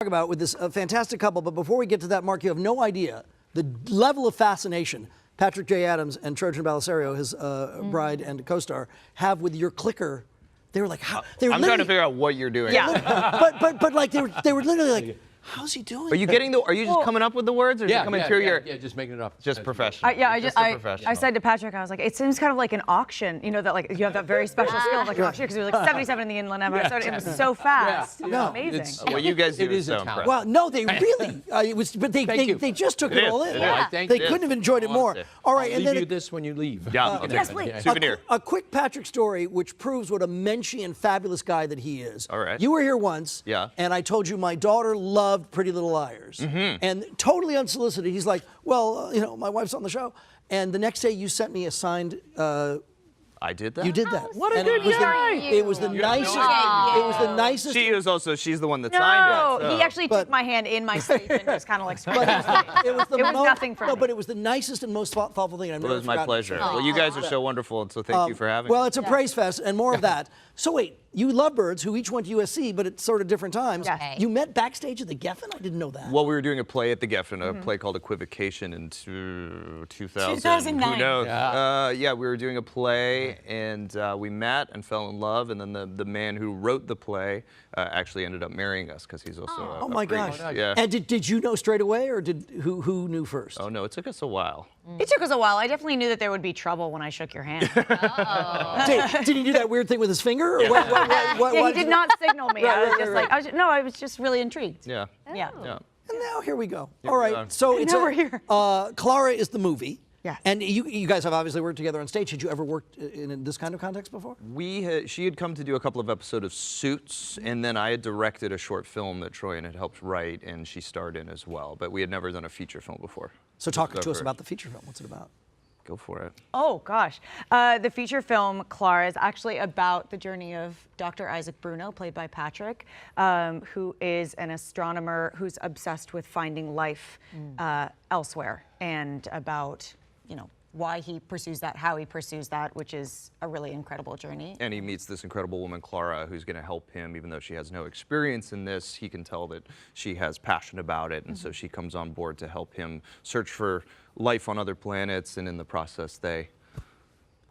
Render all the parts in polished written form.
Talk about with this fantastic couple, but before we get to that, Mark, you have no idea the level of fascination Patrick J. Adams and Troian Bellisario, his bride and co-star, have with your clicker. They were like, how? They were I'm trying to figure out what you're doing. Yeah. but like they were literally like, how's he doing? Are you getting the? Are you just coming up with the words, or is it coming through your? Yeah, just making it up. Just professional. I said to Patrick, I was like, it seems kind of like an auction. You know that like you have that very special skill of like an auction because you're like 77 in the inland empire. It was so fast. It was amazing. What you guys do is so a impressive. Well, no, they really. It was, but they just took it all in. They couldn't have enjoyed it more. All right, I'll and leave then you this when you leave. Yeah, Yes, please. Souvenir. A quick Patrick story which proves what a menschy and fabulous guy that he is. All right. You were here once. Yeah. And I told you my daughter loved Pretty Little Liars. And totally unsolicited, he's like, well, you know, my wife's on the show. And the next day you sent me a signed. I did that. You did that. What a And good guy! It was the nicest. It was the nicest. She is also. She's the one that No, signed it. So. he actually took my hand in my sleep and just kind of like spread But it was the It was most, nothing for no, me. but it was the nicest and most thoughtful thing I've Well, never it was my forgotten. pleasure. Well, you guys are so wonderful, and so thank you for having Well, me. it's a praise fest and more of that. So wait, you lovebirds who each went to USC, but at sort of different times. Yes. You met backstage at the Geffen? I didn't know that. Well, we were doing a play at the Geffen, a play called Equivocation in 2000. 2009. Who knows? Yeah. Yeah, we were doing a play, and we met and fell in love, and then the man who wrote the play actually ended up marrying us because he's also a Oh my priest. gosh. Yeah. And did you know straight away, or did who knew first? Oh no, it took us a while. It took us a while. I definitely knew that there would be trouble when I shook your hand. Did he do that weird thing with his finger? Or Yeah, he did not signal me. I was just like, I was just really intrigued. Yeah. Yeah. Yeah. And now here we go. Here All we right. are. So it's now we're here. Clara is the movie. Yes. And you guys have obviously worked together on stage. Had you ever worked in this kind of context before? She had come to do a couple of episodes of Suits, and then I had directed a short film that Troian had helped write, and she starred in as well. But we had never done a feature film before. So talk to us about the feature film. What's it about? Go for it. Oh, gosh. The feature film, Clara, is actually about the journey of Dr. Isaac Bruno, played by Patrick, who is an astronomer who's obsessed with finding life elsewhere, and about, you know, why he pursues that, how he pursues that, which is a really incredible journey. And he meets this incredible woman, Clara, who's going to help him, even though she has no experience in this. He can tell that she has passion about it, and so she comes on board to help him search for life on other planets, and in the process, they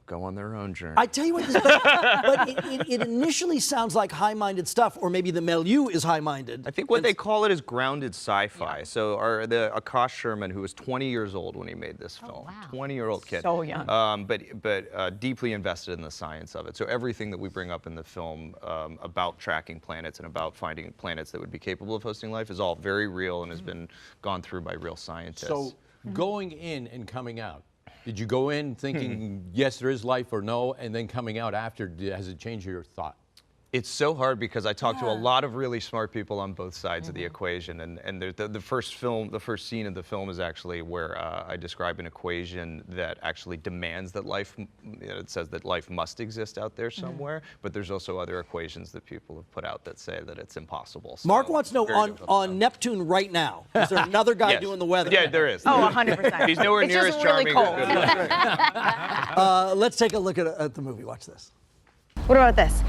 go on their own journey. I tell you what, but it initially sounds like high-minded stuff, or maybe the milieu is high-minded. I think what they call it is grounded sci-fi. Yeah. So Akash Sherman, who was 20 years old when he made this film, 20-year-old kid. So young. But deeply invested in the science of it. So everything that we bring up in the film about tracking planets and about finding planets that would be capable of hosting life is all very real and has been gone through by real scientists. So going in and coming out, did you go in thinking, yes, there is life, or no, and then coming out after, has it changed your thought? It's so hard because I talked to a lot of really smart people on both sides of the equation, and the first scene of the film is actually where I describe an equation that actually demands that life, it says that life must exist out there somewhere, but there's also other equations that people have put out that say that it's impossible. So Mark wants to know on Neptune right now, is there another guy doing the weather? Yeah, there is. Oh, 100%. He's nowhere near as really charming cold. as Let's take a look at the movie. Watch this. What about this?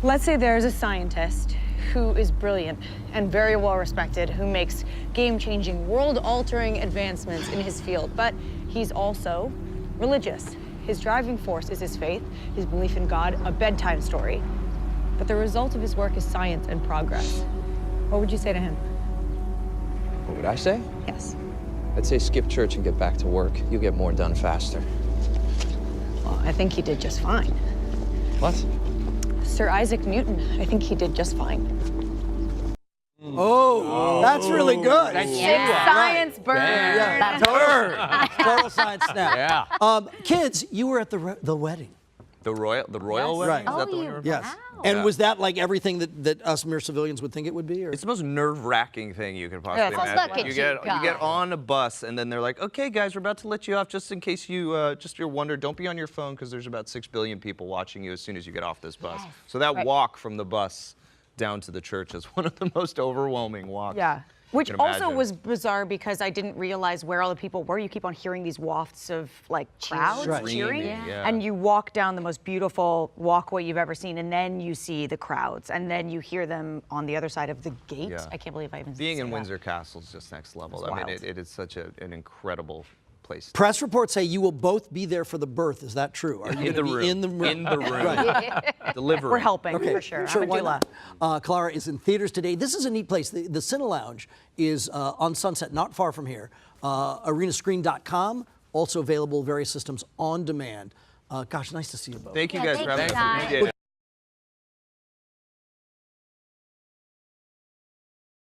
Let's say there's a scientist who is brilliant and very well respected, who makes game-changing, world-altering advancements in his field, but he's also religious. His driving force is his faith, his belief in God, a bedtime story. But the result of his work is science and progress. What would you say to him? What would I say? Yes. I'd say skip church and get back to work. You'll get more done faster. Well, I think he did just fine. What? Sir Isaac Newton, I think he did just fine. Oh, that's really good. Science burn. Yeah, total science snap. Yeah. Kids, you were at the wedding. The royal wedding? Right. Is that the one you were Yes. Wow. And was that like everything that us mere civilians would think it would be? Or? It's the most nerve-wracking thing you could possibly it's imagine. look at you you get guys. on a bus, and then they're like, "Okay, guys, we're about to let you off. Just in case you you're wondering, don't be on your phone because there's about 6 billion people watching you as soon as you get off this bus." Yes. So that walk from the bus down to the church is one of the most overwhelming walks. Yeah. Which can also imagine. was bizarre because I didn't realize where all the people were. You keep on hearing these wafts of like crowds Right. cheering, Screaming, yeah. and you walk down the most beautiful walkway you've ever seen, and then you see the crowds, and then you hear them on the other side of the gate. Yeah. I can't believe I even Being said in that. Windsor Castle is just next level. It's I mean, wild. it is such an incredible place. Press reports say you will both be there for the birth. Is that true? Are you In the gonna room. be in the room? In the room. Right. Delivering. We're helping Okay, for sure. sure. I'm a Why doula. not? Clara is in theaters today. This is a neat place. The Cine Lounge is on Sunset, not far from here. Arenascreen.com, also available various systems on demand. Gosh, nice to see you both. Thank you Yeah, guys for thanks, having us. guys. Appreciate it.